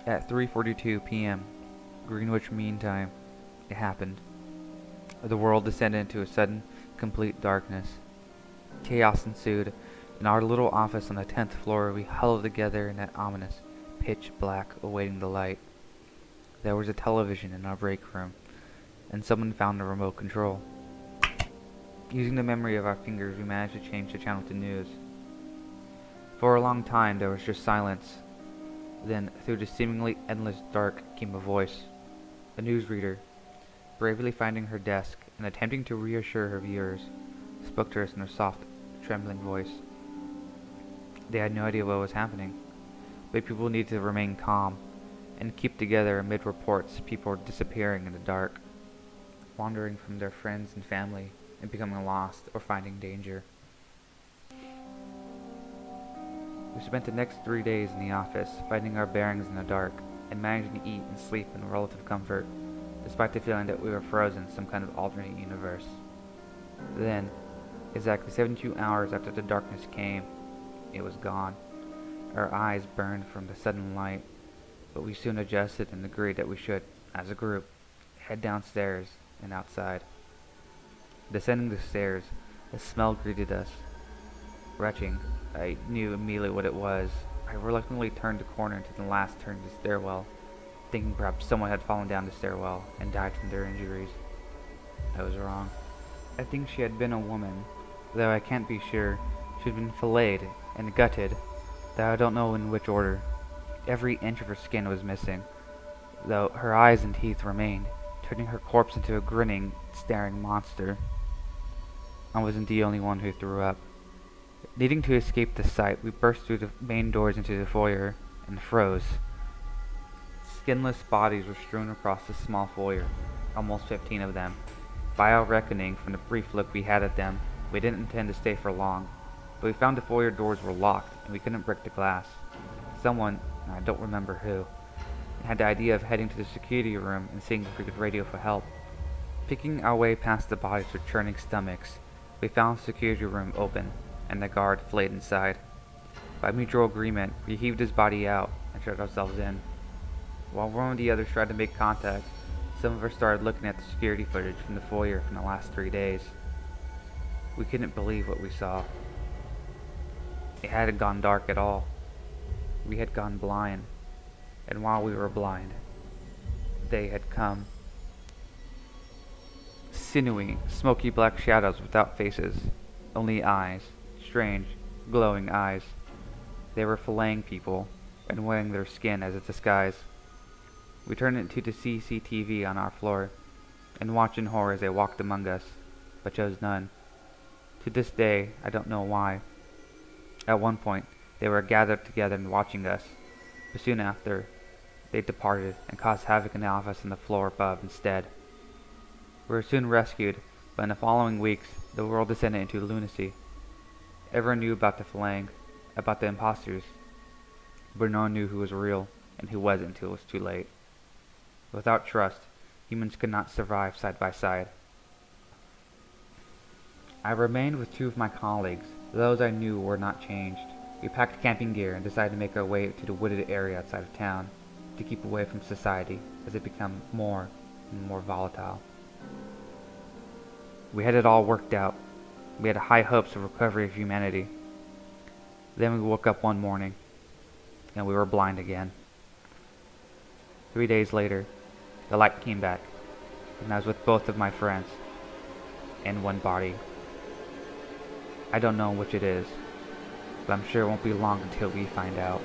At 3:42 p.m. Greenwich Mean Time, it happened. The world descended into a sudden, complete darkness. Chaos ensued. In our little office on the 10th floor, we huddled together in that ominous, pitch black, awaiting the light. There was a television in our break room, and someone found the remote control. Using the memory of our fingers, we managed to change the channel to news. For a long time, there was just silence. Then, through the seemingly endless dark, came a voice. A newsreader, bravely finding her desk and attempting to reassure her viewers, spoke to us in a soft, trembling voice. They had no idea what was happening, but people needed to remain calm and keep together amid reports people were disappearing in the dark, wandering from their friends and family, and becoming lost or finding danger. We spent the next 3 days in the office, finding our bearings in the dark, and managing to eat and sleep in relative comfort, despite the feeling that we were frozen in some kind of alternate universe. Then, exactly 72 hours after the darkness came, it was gone. Our eyes burned from the sudden light, but we soon adjusted and agreed that we should, as a group, head downstairs and outside. Descending the stairs, a smell greeted us. Retching, I knew immediately what it was. I reluctantly turned the corner into the last turn of the stairwell, thinking perhaps someone had fallen down the stairwell and died from their injuries. I was wrong. I think she had been a woman, though I can't be sure. She had been filleted and gutted, though I don't know in which order. Every inch of her skin was missing, though her eyes and teeth remained, turning her corpse into a grinning, staring monster. I wasn't the only one who threw up. Needing to escape the sight, we burst through the main doors into the foyer and froze. Skinless bodies were strewn across the small foyer, almost 15 of them. By our reckoning, from the brief look we had at them, we didn't intend to stay for long, but we found the foyer doors were locked and we couldn't break the glass. Someone, I don't remember who, had the idea of heading to the security room and seeing if we could radio for help. Picking our way past the bodies with churning stomachs, we found the security room open, and the guard fled inside. By mutual agreement, we heaved his body out and shut ourselves in. While one of the others tried to make contact, some of us started looking at the security footage from the foyer from the last 3 days. We couldn't believe what we saw. It hadn't gone dark at all. We had gone blind, and while we were blind, they had come. Sinewy, smoky black shadows without faces, only eyes. Strange, glowing eyes. They were filleting people and wearing their skin as a disguise. We turned into the CCTV on our floor and watched in horror as they walked among us, but chose none. To this day, I don't know why. At one point, they were gathered together and watching us, but soon after, they departed and caused havoc in the office and the floor above instead. We were soon rescued, but in the following weeks, the world descended into lunacy. Everyone knew about the filleting, about the imposters, but no one knew who was real and who wasn't until it was too late. Without trust, humans could not survive side by side. I remained with 2 of my colleagues. Those I knew were not changed. We packed camping gear and decided to make our way to the wooded area outside of town, to keep away from society as it became more and more volatile. We had it all worked out. We had high hopes of recovery of humanity. Then we woke up one morning, and we were blind again. 3 days later, the light came back, and I was with both of my friends, and one body. I don't know which it is, but I'm sure it won't be long until we find out.